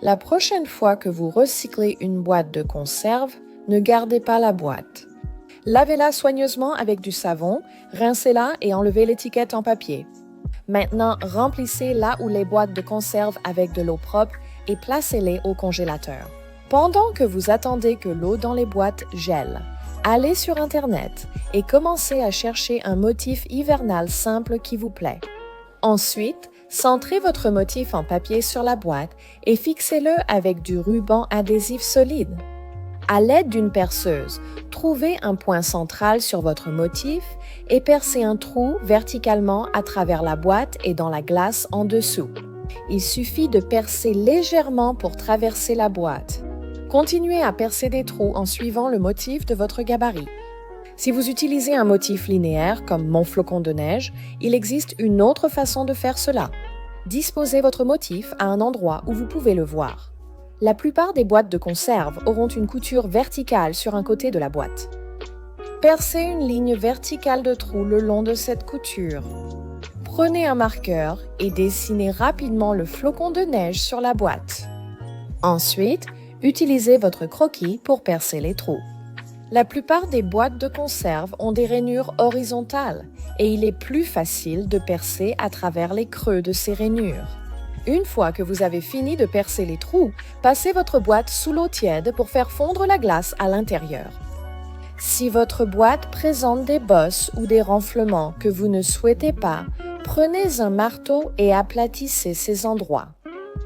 La prochaine fois que vous recyclez une boîte de conserve, ne gardez pas la boîte. Lavez-la soigneusement avec du savon, rincez-la et enlevez l'étiquette en papier. Maintenant, remplissez là où les boîtes de conserve avec de l'eau propre et placez-les au congélateur. Pendant que vous attendez que l'eau dans les boîtes gèle, allez sur Internet et commencez à chercher un motif hivernal simple qui vous plaît. Ensuite, centrez votre motif en papier sur la boîte et fixez-le avec du ruban adhésif solide. À l'aide d'une perceuse, trouvez un point central sur votre motif et percez un trou verticalement à travers la boîte et dans la glace en dessous. Il suffit de percer légèrement pour traverser la boîte. Continuez à percer des trous en suivant le motif de votre gabarit. Si vous utilisez un motif linéaire comme mon flocon de neige, il existe une autre façon de faire cela. Disposez votre motif à un endroit où vous pouvez le voir. La plupart des boîtes de conserve auront une couture verticale sur un côté de la boîte. Percez une ligne verticale de trou le long de cette couture. Prenez un marqueur et dessinez rapidement le flocon de neige sur la boîte. Ensuite, utilisez votre croquis pour percer les trous. La plupart des boîtes de conserve ont des rainures horizontales et il est plus facile de percer à travers les creux de ces rainures. Une fois que vous avez fini de percer les trous, passez votre boîte sous l'eau tiède pour faire fondre la glace à l'intérieur. Si votre boîte présente des bosses ou des renflements que vous ne souhaitez pas, prenez un marteau et aplatissez ces endroits.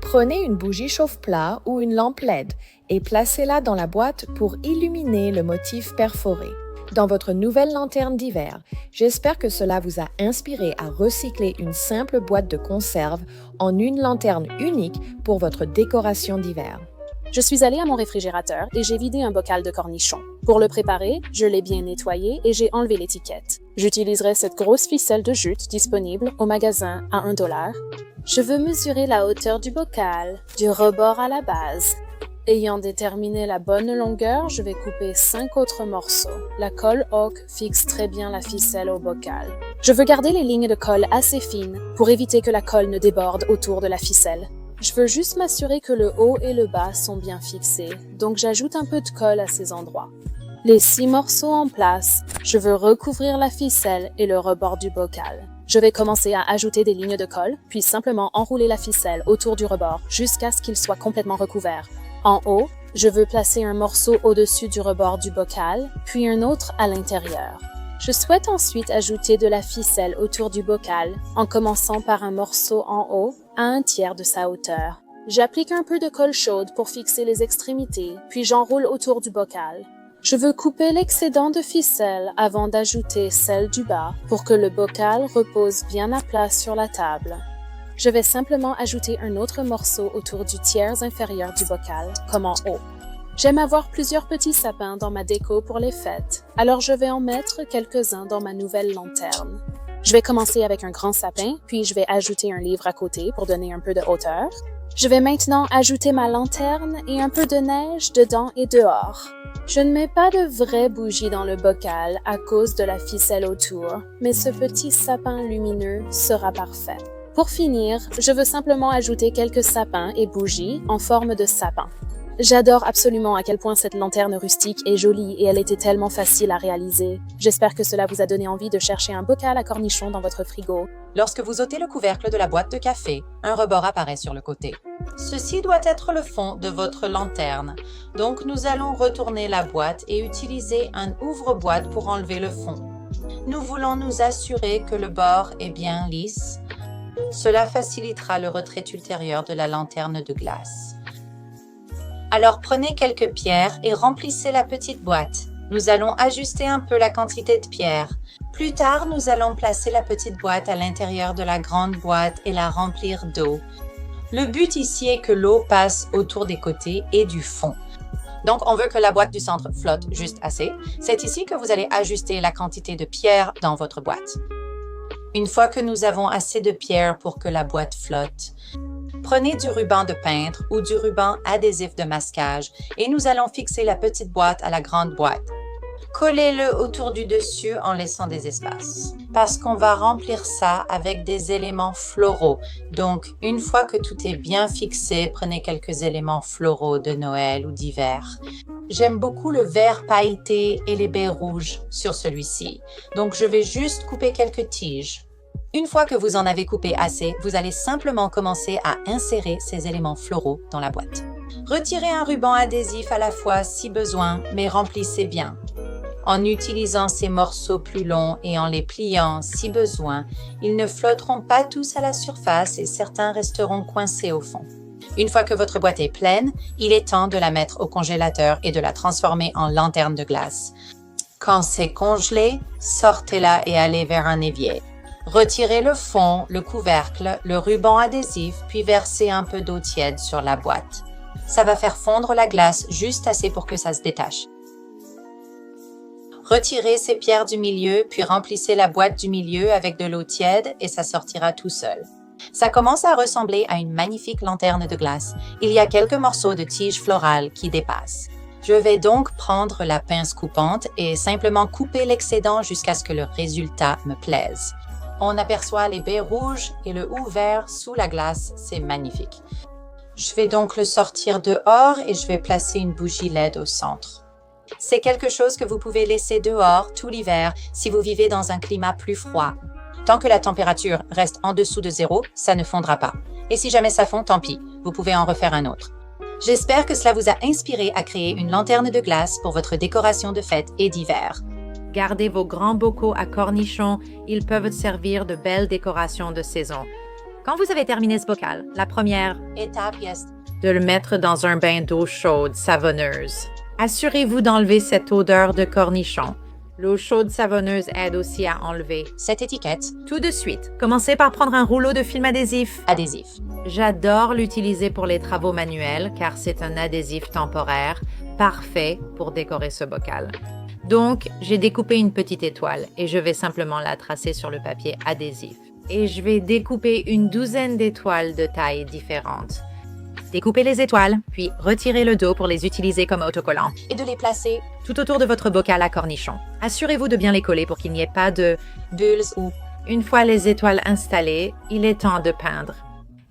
Prenez une bougie chauffe-plat ou une lampe LED et placez-la dans la boîte pour illuminer le motif perforé. Dans votre nouvelle lanterne d'hiver, j'espère que cela vous a inspiré à recycler une simple boîte de conserve en une lanterne unique pour votre décoration d'hiver. Je suis allée à mon réfrigérateur et j'ai vidé un bocal de cornichons. Pour le préparer, je l'ai bien nettoyé et j'ai enlevé l'étiquette. J'utiliserai cette grosse ficelle de jute disponible au magasin à $1. Je veux mesurer la hauteur du bocal, du rebord à la base. Ayant déterminé la bonne longueur, je vais couper 5 autres morceaux. La colle Oak fixe très bien la ficelle au bocal. Je veux garder les lignes de colle assez fines pour éviter que la colle ne déborde autour de la ficelle. Je veux juste m'assurer que le haut et le bas sont bien fixés, donc j'ajoute un peu de colle à ces endroits. Les 6 morceaux en place, je veux recouvrir la ficelle et le rebord du bocal. Je vais commencer à ajouter des lignes de colle, puis simplement enrouler la ficelle autour du rebord jusqu'à ce qu'il soit complètement recouvert. En haut, je veux placer un morceau au-dessus du rebord du bocal, puis un autre à l'intérieur. Je souhaite ensuite ajouter de la ficelle autour du bocal, en commençant par un morceau en haut à 1/3 de sa hauteur. J'applique un peu de colle chaude pour fixer les extrémités, puis j'enroule autour du bocal. Je veux couper l'excédent de ficelle avant d'ajouter celle du bas pour que le bocal repose bien à plat sur la table. Je vais simplement ajouter un autre morceau autour du tiers inférieur du bocal, comme en haut. J'aime avoir plusieurs petits sapins dans ma déco pour les fêtes, alors je vais en mettre quelques-uns dans ma nouvelle lanterne. Je vais commencer avec un grand sapin, puis je vais ajouter un livre à côté pour donner un peu de hauteur. Je vais maintenant ajouter ma lanterne et un peu de neige dedans et dehors. Je ne mets pas de vraies bougies dans le bocal à cause de la ficelle autour, mais ce petit sapin lumineux sera parfait. Pour finir, je veux simplement ajouter quelques sapins et bougies en forme de sapin. J'adore absolument à quel point cette lanterne rustique est jolie et elle était tellement facile à réaliser. J'espère que cela vous a donné envie de chercher un bocal à cornichons dans votre frigo. Lorsque vous ôtez le couvercle de la boîte de café, un rebord apparaît sur le côté. Ceci doit être le fond de votre lanterne. Donc nous allons retourner la boîte et utiliser un ouvre-boîte pour enlever le fond. Nous voulons nous assurer que le bord est bien lisse. Cela facilitera le retrait ultérieur de la lanterne de glace. Alors prenez quelques pierres et remplissez la petite boîte. Nous allons ajuster un peu la quantité de pierres. Plus tard, nous allons placer la petite boîte à l'intérieur de la grande boîte et la remplir d'eau. Le but ici est que l'eau passe autour des côtés et du fond. Donc, on veut que la boîte du centre flotte juste assez. C'est ici que vous allez ajuster la quantité de pierres dans votre boîte. Une fois que nous avons assez de pierres pour que la boîte flotte, prenez du ruban de peintre ou du ruban adhésif de masquage et nous allons fixer la petite boîte à la grande boîte. Collez-le autour du dessus en laissant des espaces. Parce qu'on va remplir ça avec des éléments floraux. Donc, une fois que tout est bien fixé, prenez quelques éléments floraux de Noël ou d'hiver. J'aime beaucoup le vert pailleté et les baies rouges sur celui-ci. Donc, je vais juste couper quelques tiges. Une fois que vous en avez coupé assez, vous allez simplement commencer à insérer ces éléments floraux dans la boîte. Retirez un ruban adhésif à la fois si besoin, mais remplissez bien. En utilisant ces morceaux plus longs et en les pliant si besoin, ils ne flotteront pas tous à la surface et certains resteront coincés au fond. Une fois que votre boîte est pleine, il est temps de la mettre au congélateur et de la transformer en lanterne de glace. Quand c'est congelé, sortez-la et allez vers un évier. Retirez le fond, le couvercle, le ruban adhésif, puis versez un peu d'eau tiède sur la boîte. Ça va faire fondre la glace juste assez pour que ça se détache. Retirez ces pierres du milieu, puis remplissez la boîte du milieu avec de l'eau tiède et ça sortira tout seul. Ça commence à ressembler à une magnifique lanterne de glace. Il y a quelques morceaux de tiges florales qui dépassent. Je vais donc prendre la pince coupante et simplement couper l'excédent jusqu'à ce que le résultat me plaise. On aperçoit les baies rouges et le hou vert sous la glace, c'est magnifique. Je vais donc le sortir dehors et je vais placer une bougie LED au centre. C'est quelque chose que vous pouvez laisser dehors tout l'hiver si vous vivez dans un climat plus froid. Tant que la température reste en dessous de 0, ça ne fondra pas. Et si jamais ça fond, tant pis, vous pouvez en refaire un autre. J'espère que cela vous a inspiré à créer une lanterne de glace pour votre décoration de fête et d'hiver. Gardez vos grands bocaux à cornichons, ils peuvent servir de belles décorations de saison. Quand vous avez terminé ce bocal, la première étape est de le mettre dans un bain d'eau chaude, savonneuse. Assurez-vous d'enlever cette odeur de cornichon. L'eau chaude savonneuse aide aussi à enlever cette étiquette tout de suite. Commencez par prendre un rouleau de film adhésif. J'adore l'utiliser pour les travaux manuels car c'est un adhésif temporaire, parfait pour décorer ce bocal. Donc, j'ai découpé une petite étoile et je vais simplement la tracer sur le papier adhésif. Et je vais découper une douzaine d'étoiles de tailles différentes. Découpez les étoiles, puis retirez le dos pour les utiliser comme autocollants. Et de les placer tout autour de votre bocal à cornichons. Assurez-vous de bien les coller pour qu'il n'y ait pas de bulles ou... Une fois les étoiles installées, il est temps de peindre.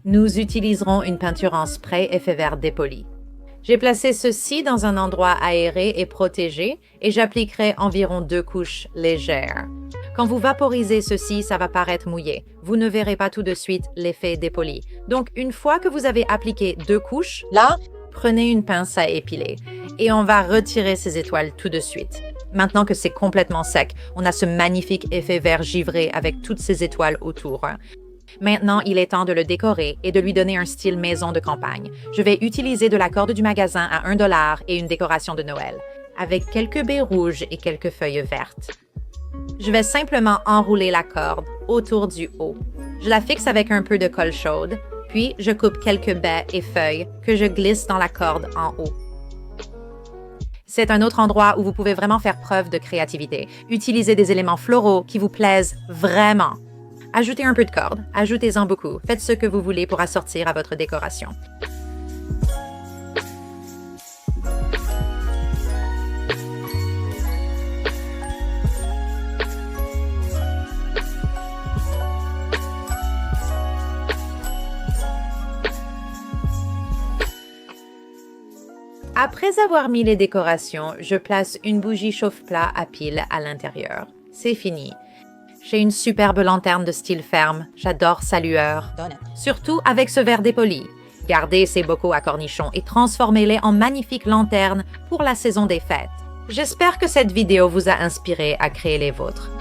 Nous utiliserons une peinture en spray effet vert dépoli. J'ai placé ceci dans un endroit aéré et protégé et j'appliquerai environ 2 couches légères. Quand vous vaporisez ceci, ça va paraître mouillé. Vous ne verrez pas tout de suite l'effet dépoli. Donc, une fois que vous avez appliqué 2 couches, là, prenez une pince à épiler et on va retirer ces étoiles tout de suite. Maintenant que c'est complètement sec, on a ce magnifique effet vert givré avec toutes ces étoiles autour. Maintenant, il est temps de le décorer et de lui donner un style maison de campagne. Je vais utiliser de la corde du magasin à $1 et une décoration de Noël, avec quelques baies rouges et quelques feuilles vertes. Je vais simplement enrouler la corde autour du haut. Je la fixe avec un peu de colle chaude, puis je coupe quelques baies et feuilles que je glisse dans la corde en haut. C'est un autre endroit où vous pouvez vraiment faire preuve de créativité. Utilisez des éléments floraux qui vous plaisent vraiment. Ajoutez un peu de corde, ajoutez-en beaucoup. Faites ce que vous voulez pour assortir à votre décoration. Après avoir mis les décorations, je place une bougie chauffe-plat à pile à l'intérieur. C'est fini. J'ai une superbe lanterne de style ferme. J'adore sa lueur. Surtout avec ce verre dépoli. Gardez ces bocaux à cornichons et transformez-les en magnifiques lanternes pour la saison des fêtes. J'espère que cette vidéo vous a inspiré à créer les vôtres.